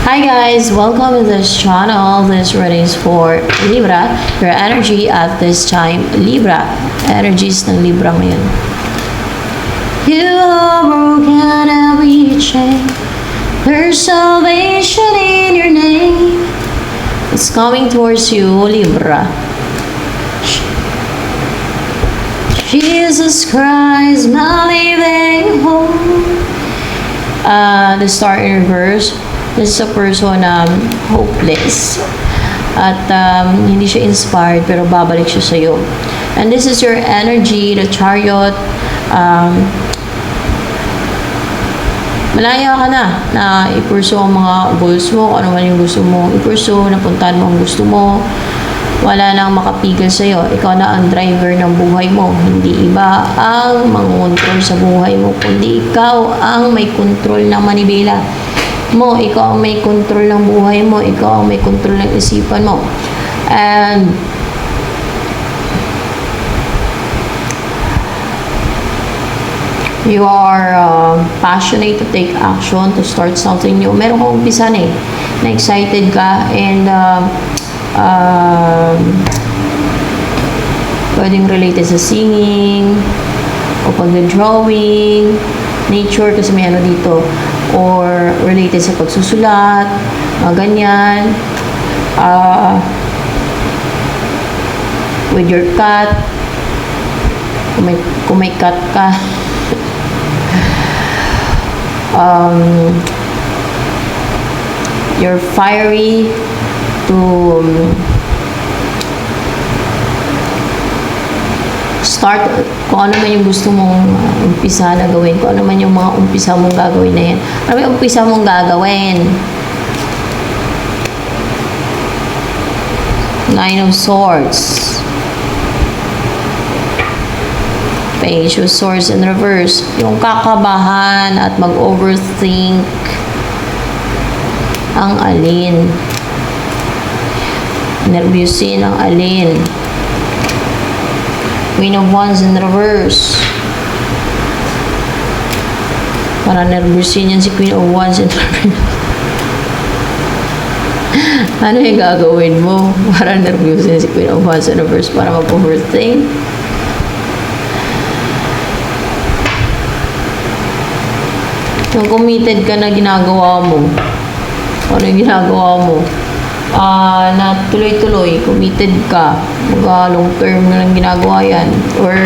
Hi guys, welcome to this channel. This reading is for Libra. Your energy at this time, Libra. Energies ng Libra ngayon. You are broken every chain. There's salvation in your name. It's coming towards you, Libra. Jesus Christ, my living hope. The star in reverse. This is a person hopeless at hindi siya inspired pero babalik siya sa iyo. And this is your energy, the chariot. Malaya ka na i-pursue ang mga goals mo, kung ano man yung gusto mo i-pursue, napuntahan mo ang gusto mo. Wala nang makapigil sa iyo. Ikaw na ang driver ng buhay mo. Hindi iba ang mangontrol sa buhay mo, kundi ikaw ang may control ng manibela mo, ikaw ang may control ng buhay mo, ikaw ang may control ng isipan mo. And you are passionate to take action, to start something new. Meron kang umpisan na excited ka and pwedeng related sa singing o pag-drawing, nature kasi may ano dito, or related sa pagsusulat, mga ganyan. With your cat, kung may cat ka. You're fiery to start kung ano man yung gusto mong umpisa na gawin, kung ano man yung mga umpisa mong gagawin na yan. Ano yung umpisa mong gagawin? Nine of Swords. Page of Swords in reverse. Yung kakabahan at mag-overthink ang alin. Nervyusin ang alin. Queen of Wands in reverse. Para nervyusin yan si Queen of Wands in reverse. Ano yung gagawin mo? Para nervyusin si Queen of Wands in reverse para mag-overthink. Yung committed ka na ginagawa mo. Ano yung ginagawa mo? Na tuloy-tuloy, committed ka, mga long term na lang ginagawa yan, or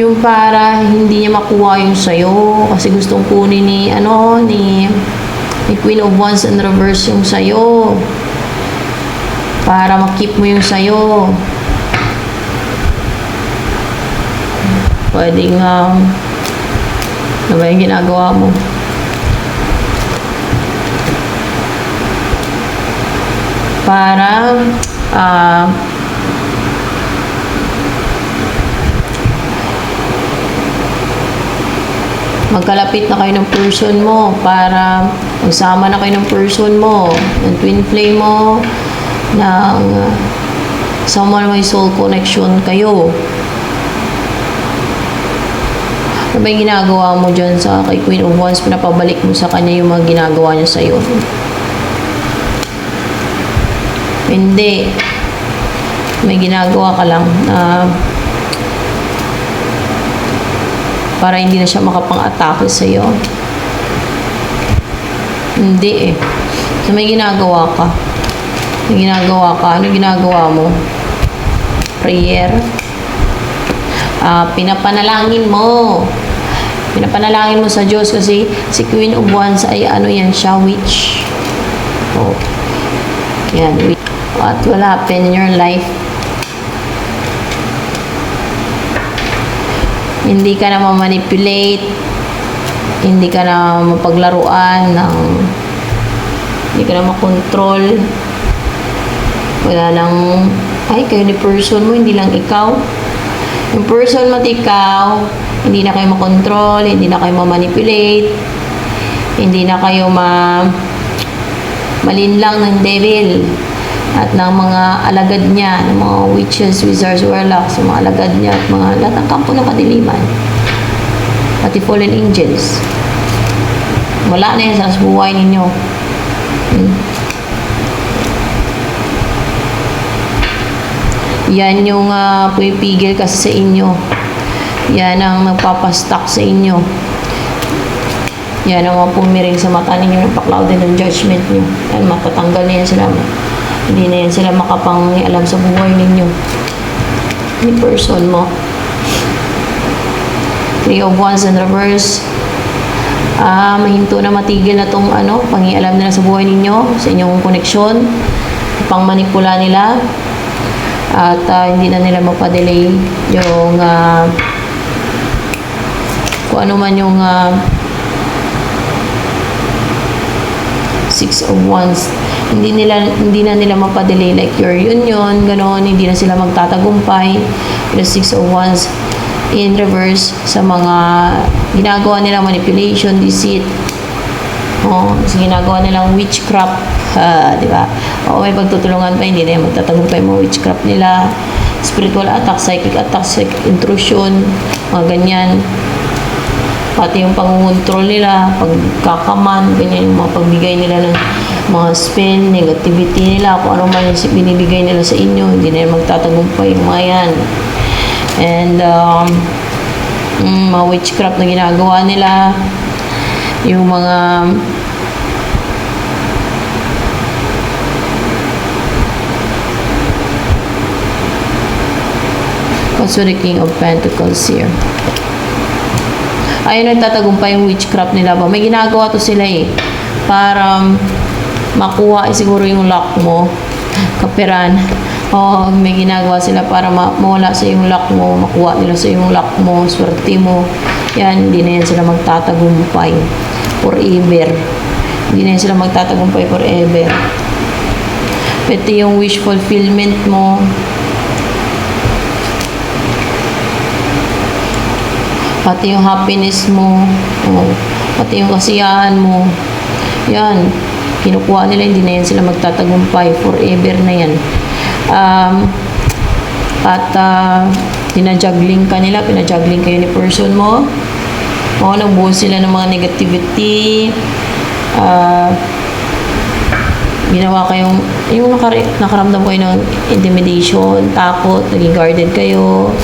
yung para hindi niya makuha yung sayo kasi gustong kunin ni Queen of Wands in reverse yung sayo para makip mo yung sayo. Pwedeng ano ba yung ginagawa mo? Para magkalapit na kayo ng person mo, para magsama na kayo ng person mo, ng twin flame mo, ng someone may soul connection kayo. Ano ba yung ginagawa mo dyan sa kay Queen of Wands? Pinapabalik mo sa kanya yung mga ginagawa niya sa'yo. Hindi. May ginagawa ka lang para hindi na siya makapang-atake sa'yo. Hindi So may ginagawa ka. Ano ginagawa mo? Prayer. Pinapanalangin mo. Pinapanalangin mo sa Diyos kasi si Queen of Wands ay yan siya, witch. Yan, witch. What will happen in your life? Hindi ka na ma-manipulate. Hindi ka na mapaglaruan hindi ka na makontrol. Wala lang, kayo ni person mo, hindi lang ikaw. Yung person mo at ikaw, hindi na kayo makontrol, hindi na kayo ma-manipulate, hindi na kayo malinlang ng devil at ng mga alagad niya, ng mga witches, wizards, warlocks, mga alagad niya at mga lahat ng kampo ng kadiliman, pati fallen angels. Wala na yan sa buhay ninyo. Yan yung pumipigil kasi sa inyo. Yan ang nagpapastock sa inyo. Yan ang pumiring sa mata ninyo, nagpaklaw din ng judgment nyo. Yan, matatanggal na yan sila. Hindi na yan sila makapangialam sa buhay ninyo. Ni person mo. 3 of Wands in reverse. Mahinto na matigil na tong pangialam nila sa buhay ninyo, sa inyong koneksyon, pang manipula nila. At hindi na nila mapadelay yung kung ano man yung 6 of Wands. Hindi na nila mapadelay like your union, ganon. Hindi na sila magtatagumpay. The 6 of Wands in reverse sa mga ginagawa nilang manipulation, deceit. Kasi ginagawa nilang witchcraft, di ba? May pagtutulungan pa, hindi na yung magtatagumpay mga witchcraft nila. Spiritual attack, psychic intrusion, mga ganyan. Pati yung pangungontrol nila, pagkakaman, ganyan yung mga pagbigay nila ng mga spell, negativity nila, kung ano man yung binibigay nila sa inyo, hindi na yung magtatagumpay yung mga yan. And mga witchcraft na ginagawa nila, yung mga also the King of Pentacles here. Ayun, nagtatagumpay yung witchcraft nila ba? May ginagawa to sila para makuha siguro yung luck mo, kapiran. May ginagawa sila para mawala sa yung luck mo, makuha nila sa yung luck mo, swerte mo. Yan, hindi na yan sila magtatagumpay forever. Hindi na yan sila magtatagumpay forever. Pati yung wish fulfillment mo, pati yung happiness mo, pati yung kasiyahan mo, yan, kinukuha nila, hindi na yan sila magtatagumpay, forever na yan. Pinajuggling ka nila, pinajuggling kayo ni person mo, nagbuo sila ng mga negativity, ginawa kayong, yung nakaramdam kayo ng intimidation, takot, naging guarded kayo,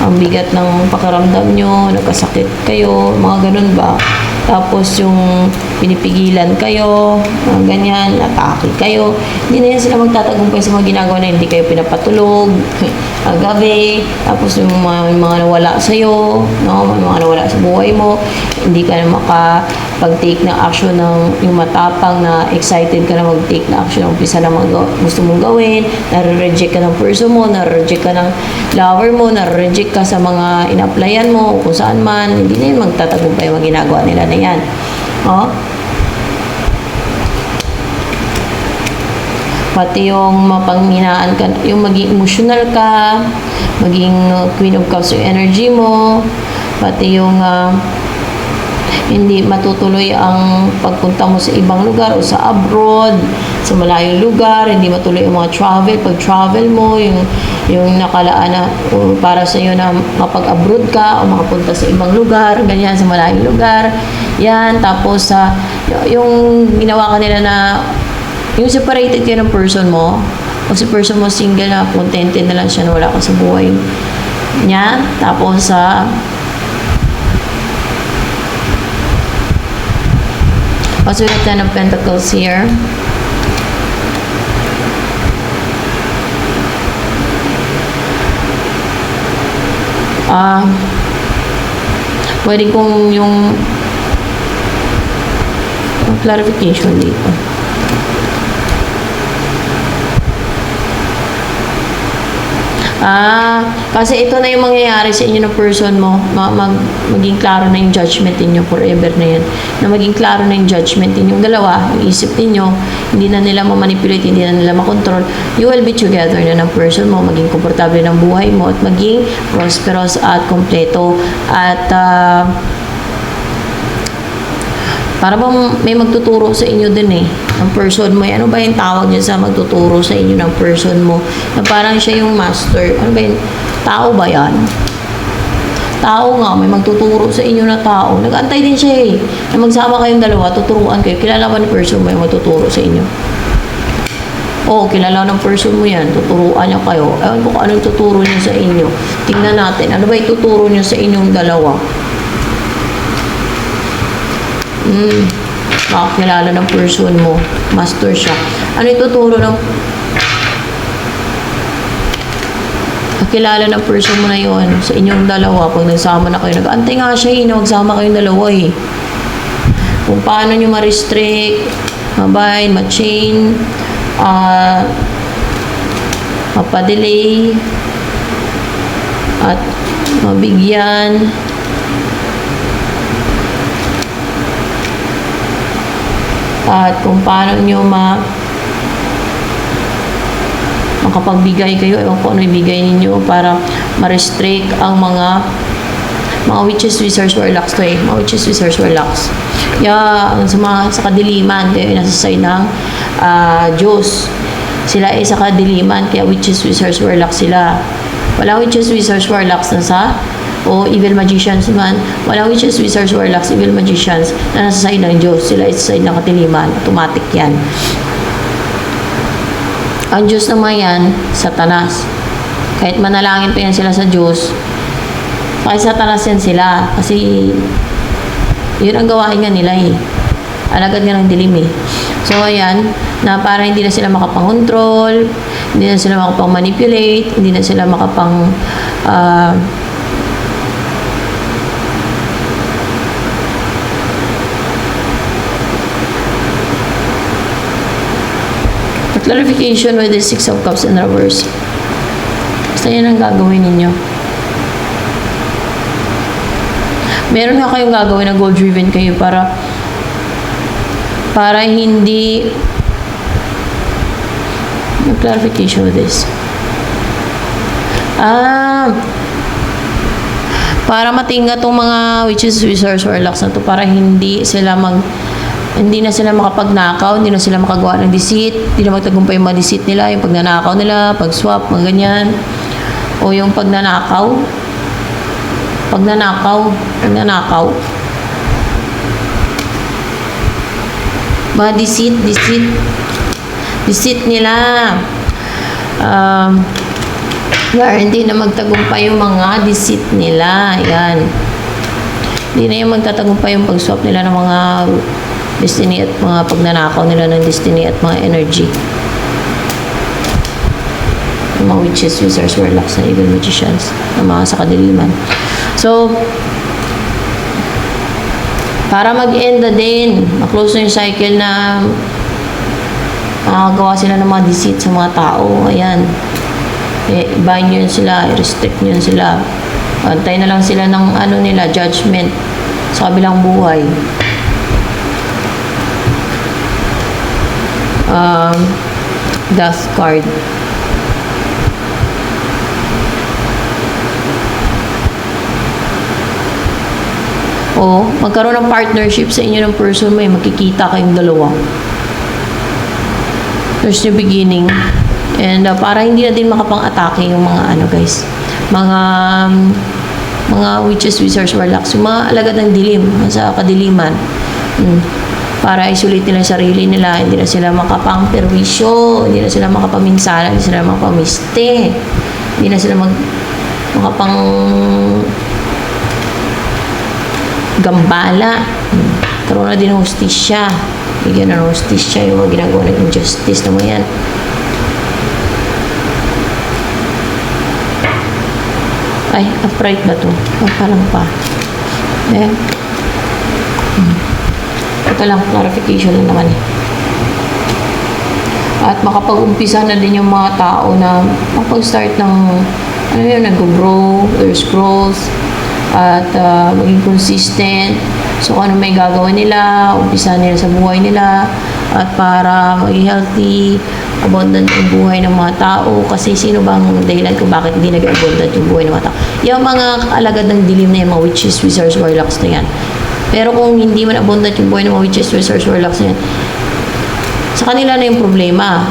ang bigat ng pakiramdam nyo, nagkasakit kayo, mga ganun ba? Tapos yung pinipigilan kayo, ganyan, atake kayo. Hindi na yan sila magtatagumpay sa mga ginagawa na hindi kayo pinapatulog, gabi, tapos yung mga nawala sa'yo, may mga nawala sa buhay mo, hindi ka na makapag-take ng action ng yung matapang na excited ka na mag-take na action ng umpisa na gusto mong gawin, nare-reject ka ng person mo, nare-reject ka ng lover mo, nare-reject ka sa mga in-applyan mo, kung saan man, hindi na yun magtatagumpay yung ginagawa nila na yan. Pati yung mapanghinaan ka, yung maging emotional ka, maging Queen of Cups yung energy mo, pati yung hindi matutuloy ang pagpunta mo sa ibang lugar o sa abroad, sa malayong lugar, hindi matuloy ang mga travel, pag-travel mo, yung nakalaan na para sa iyo na mapag-abroad ka o makapunta sa ibang lugar, ganyan, sa malayong lugar, yan, tapos yung ginawa ka nila na yung separated kayo ng person mo, o si person mo single na contented na lang siya na wala ka sa buhay niya, tapos also the Ten of Pentacles here. Pwede kong yung clarification dito. Kasi ito na yung mangyayari sa inyo ng person mo, maging klaro na yung judgment ninyo forever na yan. Na maging klaro na yung judgment ninyong dalawa, yung isip ninyo, hindi na nila ma-manipulate, hindi na nila makontrol. You will be together na ng person mo, maging komportable ng buhay mo, at maging prosperous at kompleto. At Para bang may magtuturo sa inyo din eh, ng person mo. Ano ba yung tawag niya sa magtuturo sa inyo ng person mo? Na parang siya yung master. Ano ba yung tao ba yan? Tao nga, may magtuturo sa inyo na tao. Nag-antay din siya eh. Na magsama kayong dalawa, tuturuan kayo. Kilala ba ni person mo yung magtuturo sa inyo? Oo, kilala ng person mo yan. Tuturuan niya kayo. Ewan ko kung anong tuturo niya sa inyo. Tingnan natin. Ano ba ituturo niya sa inyong dalawa? Makakilala ng person mo. Master siya. Ano ituturo ng kakilala ng person mo na yon sa inyong dalawa pag nagsama na kayo? Nag-antay nga siya eh, na magsama kayong dalawa eh. Kung paano nyo ma-restrict, mabind, ma-chain, mapadelay, at mabigyan, at kung paano nyo makapagbigay kayo, ewan ko ano ibigay ninyo para ma-restrict ang mga witches, wizards, warlocks to eh. Mga witches, wizards, warlocks. Sa kadiliman, kayo nasa side ng Diyos. Sila ay sa kadiliman, kaya witches, wizards, warlocks sila. Wala witches, wizards, warlocks na sa evil magicians man. Walang witches, wizards, warlocks, evil magicians na nasa side ng Diyos. Sila ay sa side ng katiliman. Automatic yan. Ang Diyos naman yan, Satanas. Kahit manalangin pa yan sila sa Diyos, kahit Satanas yan sila. Kasi yun ang gawain nga nila eh. Alagad nga ng dilim eh. So ayan, na para hindi na sila makapang-control, hindi na sila makapang-manipulate, hindi na sila makapang clarification with the Six of Cups in reverse. Basta yan ang gagawin ninyo. Meron nga kayong gagawin na goal-driven kayo para hindi clarification with this. Para matingga tong mga witches, wizards, warlocks na to, para hindi na sila makapagnakaw, hindi na sila makagawa ng deceit, hindi na magtagumpay yung mga deceit nila, yung pagnanakaw nila, pag-swap, mga ganyan. O yung pagnanakaw. Mga deceit nila. Hindi na magtagumpay yung mga deceit nila. Yan. Hindi na yung magtatagumpay yung pag-swap nila ng mga destiny at mga pagnanakaw nila ng destiny at mga energy. Yung mga witches, wizards, warlocks, na evil magicians, na mga sa kadiliman. So, para mag-end na din, ma-close na yung cycle na makagawa sila ng mga deceit sa mga tao. Ayan. Ibahin nyo yun sila, i-restrict nyo yun sila. Antay na lang sila ng judgment sa kabilang buhay. Death card. O, magkaroon ng partnership sa inyo ng person mo, magkikita kayong dalawa. There's new beginning. And para hindi na din makapang-atake yung mga guys, mga witches, wizards, warlocks, yung mga alagad ng dilim sa kadiliman. Para isolate nila yung sarili nila, hindi na sila makapang-perwisyo, hindi na sila makapaminsala, hindi sila makapamiste, hindi na sila makapang gambala. Karoon na din ng hustisya. Bigyan na ng hustisya yung mga ginagawa ng injustice naman yan. Ay, upright ba to? Parang pa. Ito lang, clarification lang naman eh. At makapag-umpisa na din yung mga tao na makapag-start ng nag-grow, there's growth, at maging consistent. So, ano may gagawin nila, umpisa nila sa buhay nila, at para maging healthy, abundant yung buhay ng mga tao. Kasi sino bang dahilan kung bakit hindi nag-abundant yung buhay ng mga tao? Yung mga alagad ng dilim na yung mga witches, wizards, warlocks na yan. Pero kung hindi man abundant yung buhay ng mga witches, wizards, warlocks yan, sa kanila na yung problema.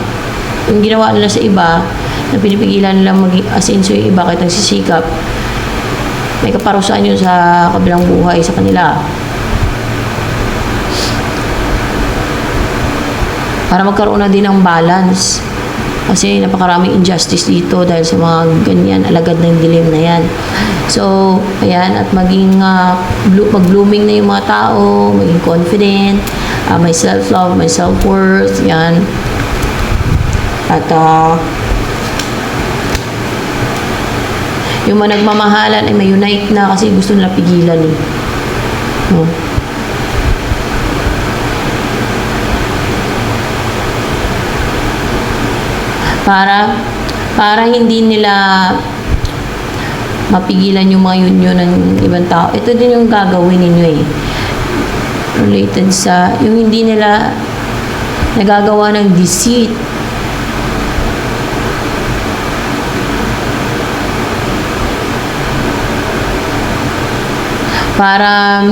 Yung ginawa nila sa iba, na pinipigilan nila maging asenso yung iba kahit nagsisikap, may kaparusahan yun sa kabilang buhay sa kanila. Para magkaroon na din ng balance. Kasi napakaraming injustice dito dahil sa mga ganyan, alagad ng dilim na yan. So, ayan, at maging mag-blooming na yung mga tao, maging confident, may self-love, may self-worth, yan. At yung mga nagmamahalan ay may unite na kasi gusto nila pigilan eh. No? Para hindi nila mapigilan yung mga union ng ibang tao. Ito din yung gagawin ninyo eh. Related sa yung hindi nila nagagawa ng deceit. Para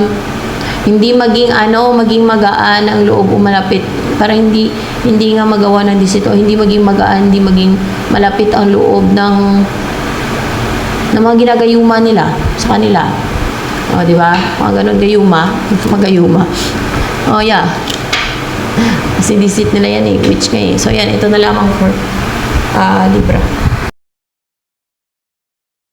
hindi maging maging magaan ang loob o malapit. Para hindi nga magawa ng deceit o hindi maging magaan, hindi maging malapit ang loob ng mga ginagayuma nila sa kanila. O, di ba? Mga ganun gayuma, magayuma. O, yeah. Kasi deceit nila yan eh, which nga eh. So, yan, ito na lamang for Libra.